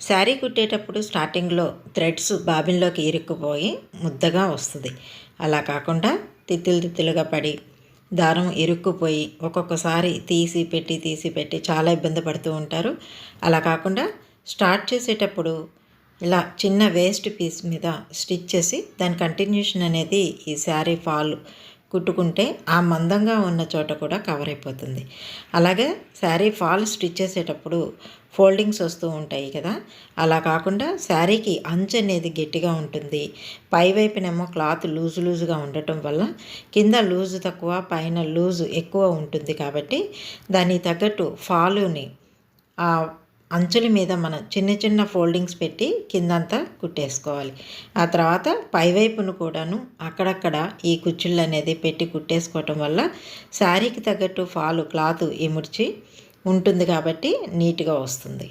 శారీ కుట్టేటప్పుడు స్టార్టింగ్లో థ్రెడ్స్ బాబిన్లోకి ఇరుక్కుపోయి ముద్దగా వస్తుంది. అలా కాకుండా తిత్తులు తిత్తులుగా పడి దారం ఇరుక్కుపోయి ఒక్కొక్కసారి తీసి పెట్టి చాలా ఇబ్బంది పడుతూ ఉంటారు. అలా కాకుండా స్టార్ట్ చేసేటప్పుడు ఇలా చిన్న వేస్ట్ పీస్ మీద స్టిచ్ చేసి దాని కంటిన్యూషన్ అనేది ఈ శారీ ఫాల్ కుట్టుకుంటే ఆ మందంగా ఉన్న చోట కూడా కవర్ అయిపోతుంది. అలాగే శారీ ఫాల్ స్టిచ్ చేసేటప్పుడు ఫోల్డింగ్స్ వస్తూ ఉంటాయి కదా, అలా కాకుండా శారీకి అంచు అనేది గట్టిగా ఉంటుంది. పైవైపునేమో క్లాత్ లూజుగా ఉండటం వల్ల కింద లూజు తక్కువ పైన లూజు ఎక్కువ ఉంటుంది. కాబట్టి దానికి తగ్గట్టు ఫాలుని ఆ అంచుల మీద మనం చిన్న ఫోల్డింగ్స్ పెట్టి కిందంతా కుట్టేసుకోవాలి. ఆ తర్వాత పైవైపును కూడాను అక్కడక్కడ ఈ కుచ్చుళ్ళు అనేది పెట్టి కుట్టేసుకోవటం వల్ల శారీకి తగ్గట్టు ఫాలు క్లాత్ ఇముడ్చి ఉంటుంది కాబట్టి నీట్గా వస్తుంది.